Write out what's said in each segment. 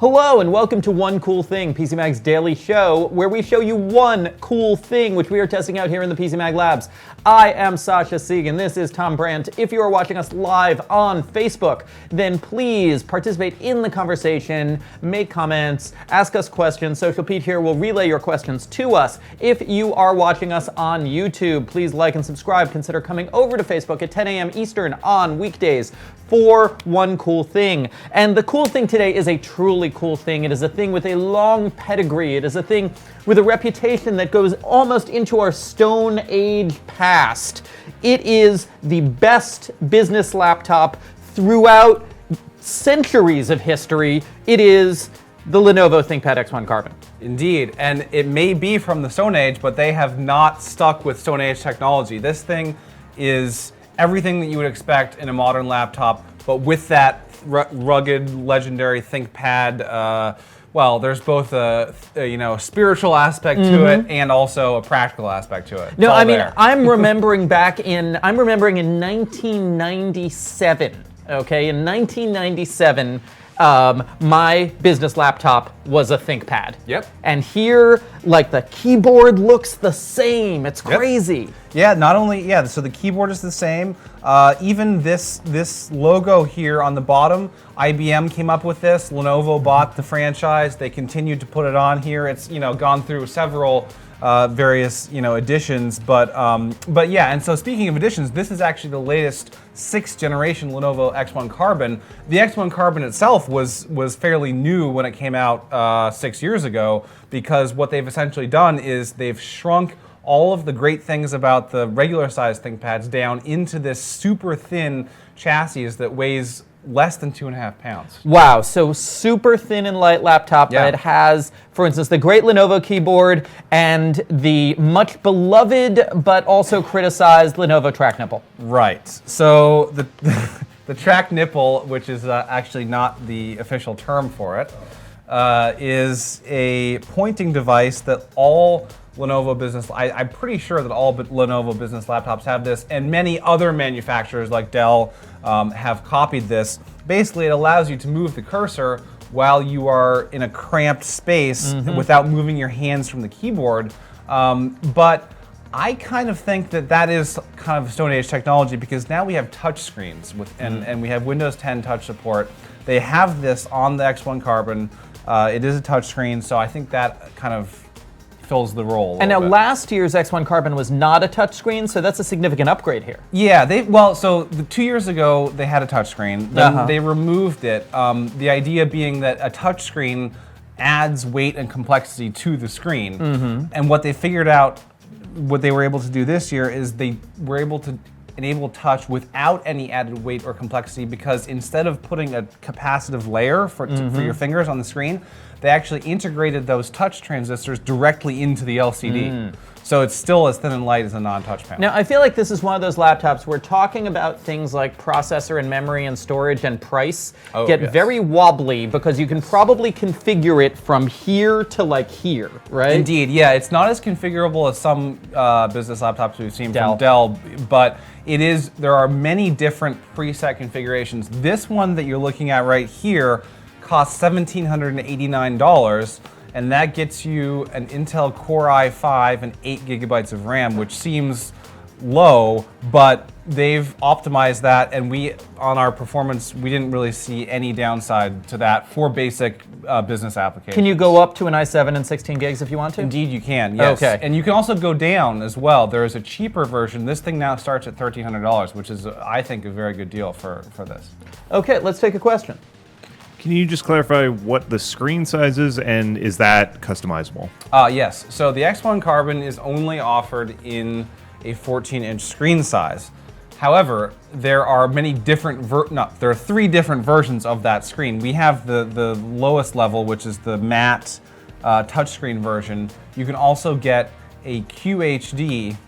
Hello and welcome to One Cool Thing, PC Mag's daily show, where we show you one cool thing which we are testing out here in the PC Mag Labs. I am Sasha Sieg and this is Tom Brandt. If you are watching us live on Facebook, then please participate in the conversation, make comments, ask us questions. Social Pete here will relay your questions to us. If you are watching us on YouTube, please like and subscribe. Consider coming over to Facebook at 10 a.m. Eastern on weekdays for One Cool Thing. And the cool thing today is a truly cool thing. It is a thing with a long pedigree. It is a thing with a reputation that goes almost into our Stone Age past. It is the best business laptop throughout centuries of history. It is the Lenovo ThinkPad X1 Carbon. Indeed, and it may be from the Stone Age, but they have not stuck with Stone Age technology. This thing is everything that you would expect in a modern laptop, but with that rugged, legendary ThinkPad. Well, there's both a spiritual aspect to it and also a practical aspect to it. No, I mean, I'm remembering in 1997. Okay, in 1997. My business laptop was a ThinkPad. Yep. And here, like, the keyboard looks the same. It's crazy. Yeah, not only, so the keyboard is the same. Even this logo here on the bottom, IBM came up with this. Lenovo bought the franchise. They continued to put it on here. It's, gone through several various, editions, but yeah. And so speaking of editions, this is actually the latest 6th generation Lenovo X1 Carbon. The X1 Carbon itself was fairly new when it came out 6 years ago, because what they've essentially done is they've shrunk all of the great things about the regular size ThinkPads down into this super thin chassis that weighs less than 2.5 pounds. Wow, so super thin and light laptop, but it has, for instance, the great Lenovo keyboard and the much beloved but also criticized Lenovo track nipple. Right. So the track nipple, which is actually not the official term for it, is a pointing device that all Lenovo business, I'm pretty sure that all Lenovo business laptops have this, and many other manufacturers like Dell have copied this. Basically, it allows you to move the cursor while you are in a cramped space without moving your hands from the keyboard. But I kind of think that is kind of Stone Age technology, because now we have touch screens and we have Windows 10 touch support. They have this on the X1 Carbon. It is a touch screen, so I think that kind of fills the role. And now last year's X1 Carbon was not a touchscreen, so that's a significant upgrade here. Yeah, 2 years ago they had a touchscreen. Then they removed it. The idea being that a touchscreen adds weight and complexity to the screen. And what they figured out, what they were able to do this year, is they were able to enable touch without any added weight or complexity, because instead of putting a capacitive layer for your fingers on the screen, they actually integrated those touch transistors directly into the LCD. So it's still as thin and light as a non-touch panel. Now, I feel like this is one of those laptops where talking about things like processor and memory and storage and price get very wobbly, because you can probably configure it from here to like here, right? Indeed, yeah. It's not as configurable as some business laptops we've seen from Dell, but it is. There are many different preset configurations. This one that you're looking at right here costs $1,789, and that gets you an Intel Core i5 and 8 gigabytes of RAM, which seems low, but they've optimized that, and on our performance, we didn't really see any downside to that for basic business applications. Can you go up to an i7 and 16 gigs if you want to? Indeed you can, yes. Okay. And you can also go down as well. There is a cheaper version. This thing now starts at $1,300, which is, I think, a very good deal for this. Okay, let's take a question. Can you just clarify what the screen size is, and is that customizable? Yes. So the X1 Carbon is only offered in a 14-inch screen size. However, there are many different there are 3 different versions of that screen. We have the lowest level, which is the matte touchscreen version. You can also get a QHD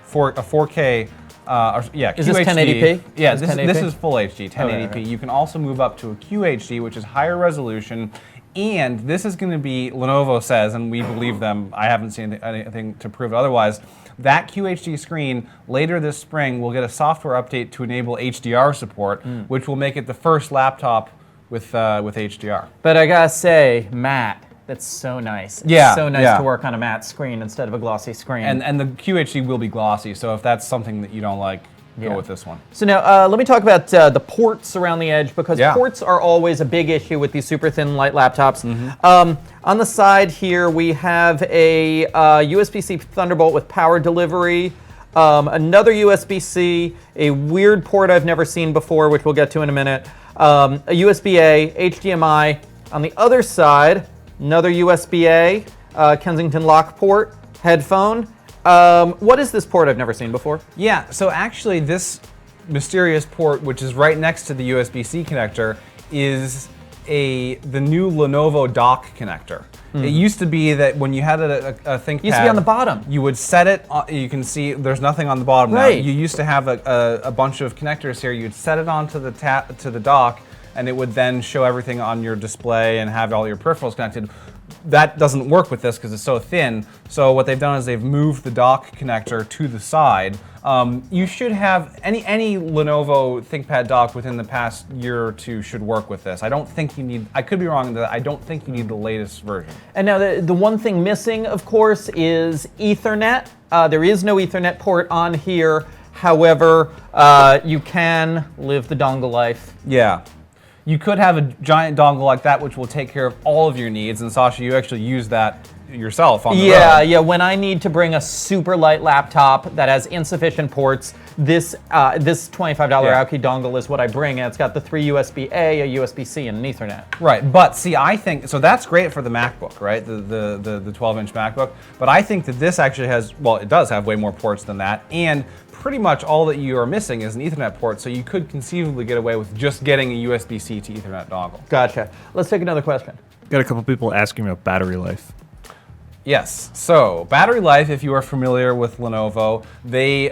for a 4K. Is this 1080p? Yeah, this is full HD, 1080p. Right. You can also move up to a QHD, which is higher resolution, and this is going to be, Lenovo says, and we believe them, I haven't seen anything to prove otherwise, that QHD screen later this spring will get a software update to enable HDR support, which will make it the first laptop with HDR. But I gotta say, matte. That's so nice. Yeah, It's so nice yeah. to work on a matte screen instead of a glossy screen. And the QHD will be glossy, so if that's something that you don't like, Yeah. go with this one. So now let me talk about the ports around the edge, because Yeah. ports are always a big issue with these super thin light laptops. On the side here, we have a USB-C Thunderbolt with power delivery, another USB-C, a weird port I've never seen before, which we'll get to in a minute, a USB-A, HDMI. On the other side, another USB-A, Kensington lock port, headphone. What is this port I've never seen before? Yeah, so actually this mysterious port, which is right next to the USB-C connector, is the new Lenovo dock connector. It used to be that when you had a ThinkPad, It used to be on the bottom. You would set it. You can see there's nothing on the bottom Right. now. You used to have a bunch of connectors here. You'd set it onto the dock, and it would then show everything on your display and have all your peripherals connected. That doesn't work with this because it's so thin. So what they've done is they've moved the dock connector to the side. You should have any Lenovo ThinkPad dock within the past year or two should work with this. I don't think you need. I could be wrong in that. I don't think you need the latest version. And now the one thing missing, of course, is Ethernet. There is no Ethernet port on here. However, you can live the dongle life. Yeah. You could have a giant dongle like that, which will take care of all of your needs. And Sasha, you actually use that yourself on the road. Yeah. When I need to bring a super light laptop that has insufficient ports, this $25 Yeah. Aoki dongle is what I bring, and it's got the 3 USB-A, a USB-C, and an Ethernet. Right, but see, I think, so that's great for the MacBook, right? The 12-inch MacBook. But I think that this actually has, well, it does have way more ports than that, and pretty much all that you are missing is an Ethernet port, so you could conceivably get away with just getting a USB-C to Ethernet dongle. Gotcha. Let's take another question. Got a couple people asking about battery life. Yes, so battery life, if you are familiar with Lenovo, they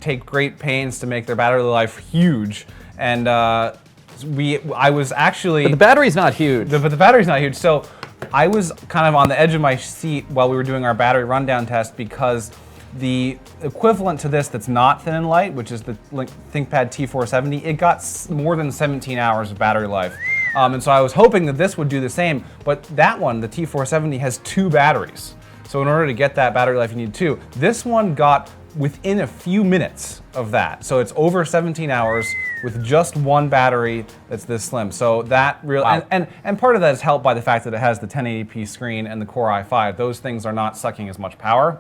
take great pains to make their battery life huge, and I was actually... But the battery's not huge. But the battery's not huge, so I was kind of on the edge of my seat while we were doing our battery rundown test, because the equivalent to this that's not thin and light, which is the ThinkPad T470, it got more than 17 hours of battery life. And so I was hoping that this would do the same, but that one, the T470, has 2 batteries. So in order to get that battery life, you need 2. This one got within a few minutes of that. So it's over 17 hours with just 1 battery that's this slim. So that really, Wow. and part of that is helped by the fact that it has the 1080p screen and the Core i5. Those things are not sucking as much power,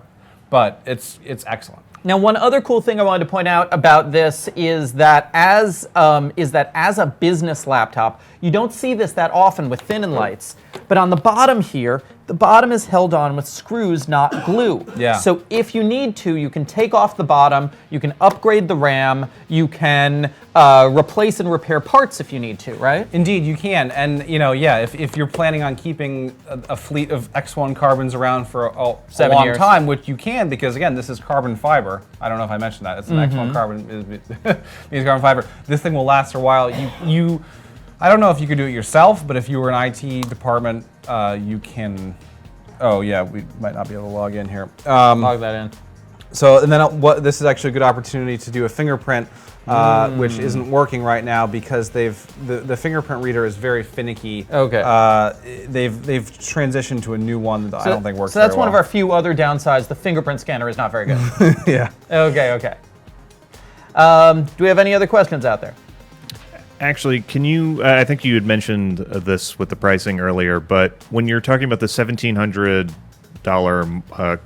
but it's excellent. Now, one other cool thing I wanted to point out about this is that as a business laptop, you don't see this that often with thin and lights. But on the bottom here, the bottom is held on with screws, not glue. Yeah. So if you need to, you can take off the bottom, you can upgrade the RAM, you can replace and repair parts if you need to, right? Indeed, you can. And, you know, yeah, if you're planning on keeping a fleet of X1 Carbons around for a 7 long years. time, which you can, because, again, this is carbon fiber. I don't know if I mentioned that. It's an X1 Carbon, means carbon fiber. This thing will last for a while. I don't know if you could do it yourself, but if you were an IT department, you can. Oh yeah, we might not be able to log in here. Log that in. So, and then this is actually a good opportunity to do a fingerprint, which isn't working right now because the fingerprint reader is very finicky. Okay. They've transitioned to a new one that I don't think works. So that's very one of well. our few other downsides. The fingerprint scanner is not very good. Yeah. Okay. Do we have any other questions out there? Actually, can you, I think you had mentioned this with the pricing earlier, but when you're talking about the $1,700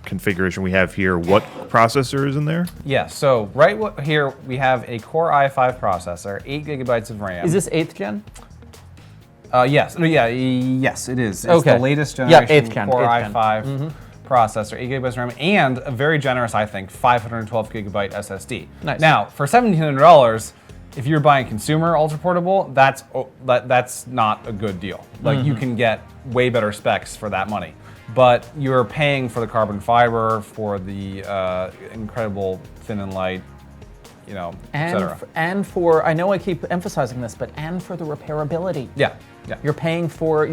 configuration we have here, what processor is in there? Yeah. So right here we have a Core i5 processor, 8 gigabytes of RAM. Is this 8th gen? Yes. Yes, it is. It's Okay. the latest generation 8th gen, Core 8th gen. i5 processor, 8 gigabytes of RAM, and a very generous, I think, 512 gigabyte SSD. Nice. Now, for $1,700, if you're buying consumer ultraportable, that's not a good deal. Like you can get way better specs for that money, but you're paying for the carbon fiber, for the incredible thin and light, you know, etc. And for, I know I keep emphasizing this, but and for the repairability. Yeah. You're paying for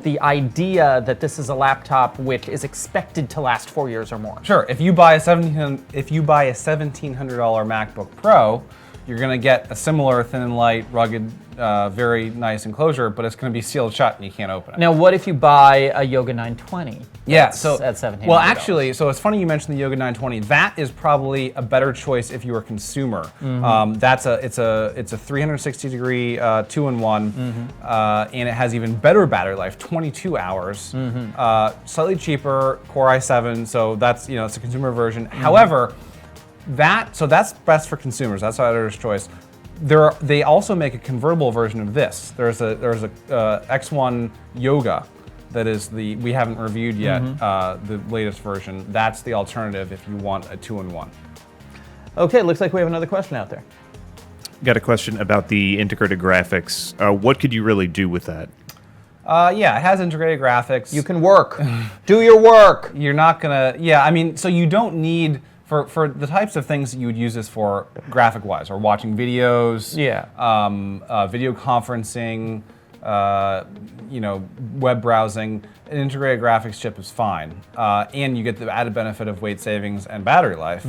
the idea that this is a laptop which is expected to last 4 years or more. Sure. If you buy a $1,700 MacBook Pro, you're going to get a similar thin and light, rugged, very nice enclosure, but it's going to be sealed shut and you can't open it. Now, what if you buy a Yoga 920? Yeah, That's so at $1,700. well, actually, so it's funny you mentioned the Yoga 920. That is probably a better choice if you're a consumer. It's a 360 degree 2-in-1, and it has even better battery life, 22 hours. Slightly cheaper, Core i7. So that's it's a consumer version. However, that's best for consumers. That's our editor's choice. They also make a convertible version of this. There's a X1 Yoga that is we haven't reviewed yet, the latest version. That's the alternative if you want a 2-in-1. Okay, looks like we have another question out there. Got a question about the integrated graphics. What could you really do with that? Yeah, it has integrated graphics. You can work. Do your work. You're not gonna. Yeah, I mean, so you don't need for the types of things that you would use this for, graphic-wise, or watching videos. Yeah. Video conferencing. Web browsing. An integrated graphics chip is fine, and you get the added benefit of weight savings and battery life.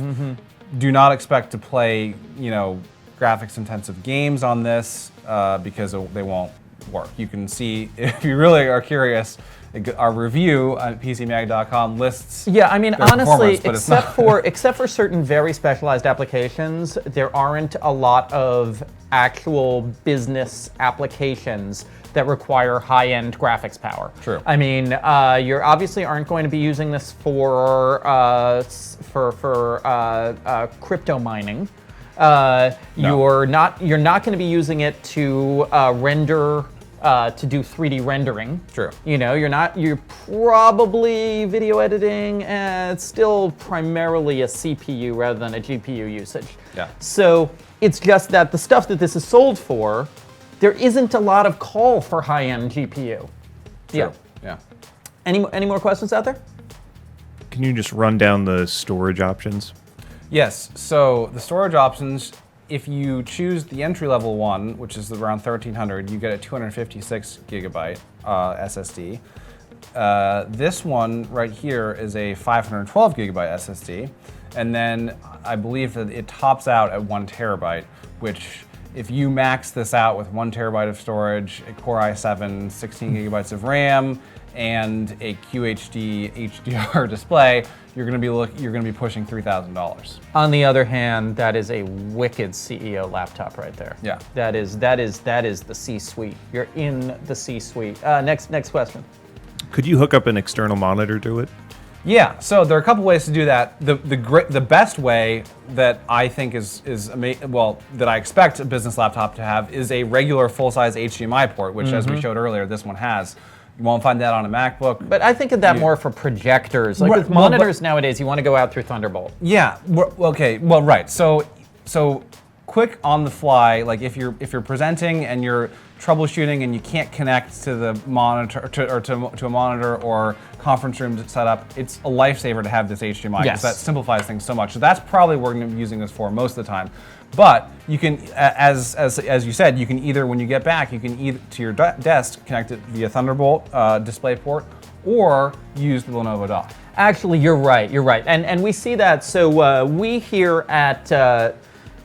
Do not expect to play, graphics-intensive games on this because they won't work. You can see, if you really are curious, our review on PCMag.com lists. Yeah, I mean, honestly, but except for certain very specialized applications, there aren't a lot of actual business applications that require high-end graphics power. True. I mean, you obviously aren't going to be using this for crypto mining. No. You're not going to be using it to render. To do 3D rendering. True. You're probably video editing, and it's still primarily a CPU rather than a GPU usage. Yeah. So it's just that the stuff that this is sold for, there isn't a lot of call for high-end GPU. True. Yeah. Any more questions out there? Can you just run down the storage options? Yes, so the storage options, if you choose the entry-level one, which is around $1,300, you get a 256 gigabyte SSD. This one right here is a 512 gigabyte SSD, and then I believe that it tops out at 1 terabyte, which if you max this out with 1 terabyte of storage, a Core i7, 16 gigabytes of RAM, and a QHD HDR display, you're going to be pushing $3,000. On the other hand, that is a wicked CEO laptop right there. Yeah. That is the C-suite. You're in the C-suite. Next question. Could you hook up an external monitor to it? Yeah, so there are a couple ways to do that. The best way that I think that I expect a business laptop to have is a regular full-size HDMI port, which, as we showed earlier, this one has. You won't find that on a MacBook. But I think of that more for projectors. Like with monitors nowadays, you want to go out through Thunderbolt. Yeah. Okay. Well, right. So quick on the fly. Like if you're presenting and you're troubleshooting and you can't connect to the monitor to a monitor or conference room setup, it's a lifesaver to have this HDMI because that simplifies things so much. So that's probably what we're going to be using this for most of the time. But you can, as you said, you can either, when you get back, you can either to your desk connect it via Thunderbolt DisplayPort or use the Lenovo dock. Actually, you're right. And we see that. So we here at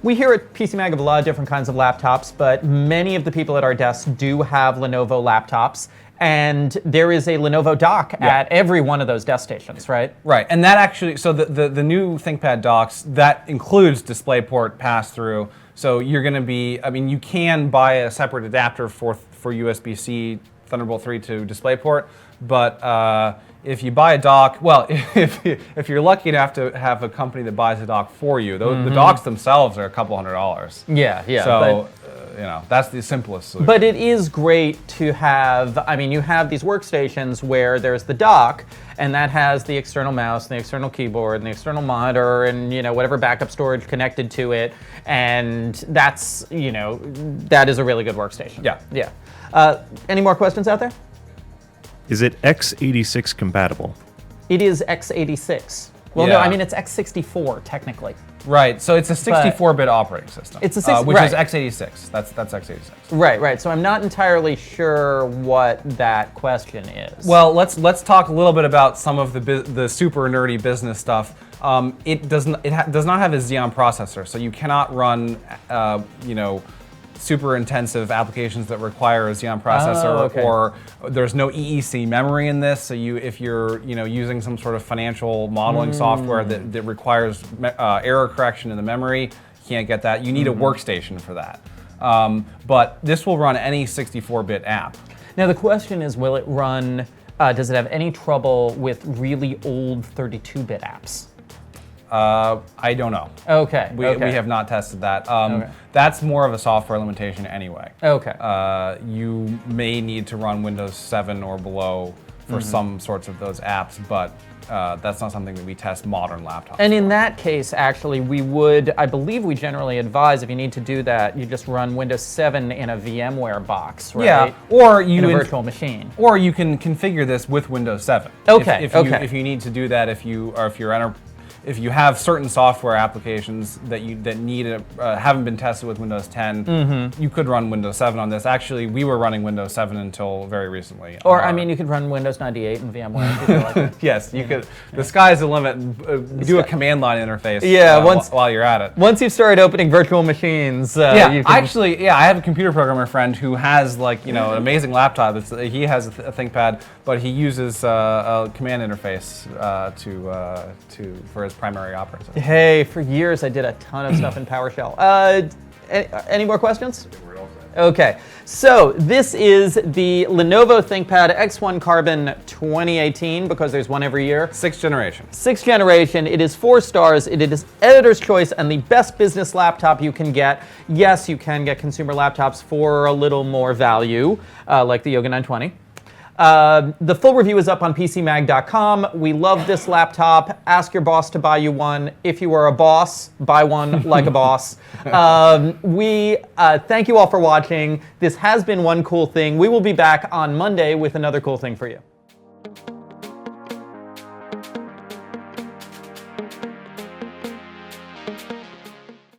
PC Mag have a lot of different kinds of laptops, but many of the people at our desks do have Lenovo laptops. And there is a Lenovo dock at every one of those desk stations, right? Right. And that actually, so the new ThinkPad docks, that includes DisplayPort pass-through. So you're going to be, I mean, you can buy a separate adapter for USB-C Thunderbolt 3 to DisplayPort, but if you buy a dock, well, if you're lucky enough to have a company that buys a dock for you, the docks themselves are a couple $100. Yeah. So, that's the simplest solution. But it is great to have, I mean, you have these workstations where there's the dock, and that has the external mouse, and the external keyboard, and the external monitor, and whatever backup storage connected to it, and that's, that is a really good workstation. Yeah. Any more questions out there? Is it x86 compatible? It is x86. Well, Yeah. no, I mean it's x64 technically. Right, so it's a 64-bit operating system. It's a which right. is x86. That's x86. Right. So I'm not entirely sure what that question is. Well, let's talk a little bit about some of the super nerdy business stuff. It does not have a Xeon processor, so you cannot run super intensive applications that require a Xeon processor, or there's no EEC memory in this. So if you're using some sort of financial modeling software that requires error correction in the memory, you can't get that. You need a workstation for that. But this will run any 64-bit app. Now the question is, will it run? Does it have any trouble with really old 32-bit apps? I don't know. Okay. We have not tested that. That's more of a software limitation anyway. Okay. You may need to run Windows 7 or below for some sorts of those apps, but that's not something that we test modern laptops. And in that case, actually, I believe we generally advise if you need to do that, you just run Windows 7 in a VMware box, right? Yeah, or in a virtual machine. Or you can configure this with Windows 7. Okay. If you need to do that, if you have certain software applications that haven't been tested with Windows 10, you could run Windows 7 on this. Actually, we were running Windows 7 until very recently. Or I mean, you could run Windows 98 in VMware. If you feel like it. Yes, you could. The sky's the limit. Do a command line interface. While you're at it. Once you've started opening virtual machines, you can... Actually, I have a computer programmer friend who has an amazing laptop. He has a ThinkPad, but he uses a command interface for his primary operating system. Hey, for years I did a ton of stuff in PowerShell. Any more questions? Okay, so this is the Lenovo ThinkPad X1 Carbon 2018, because there's one every year. Sixth generation. It is 4 stars. It is editor's choice and the best business laptop you can get. Yes, you can get consumer laptops for a little more value, like the Yoga 920. The full review is up on PCMag.com. We love this laptop. Ask your boss to buy you one. If you are a boss, buy one like a boss. We thank you all for watching. This has been One Cool Thing. We will be back on Monday with another cool thing for you.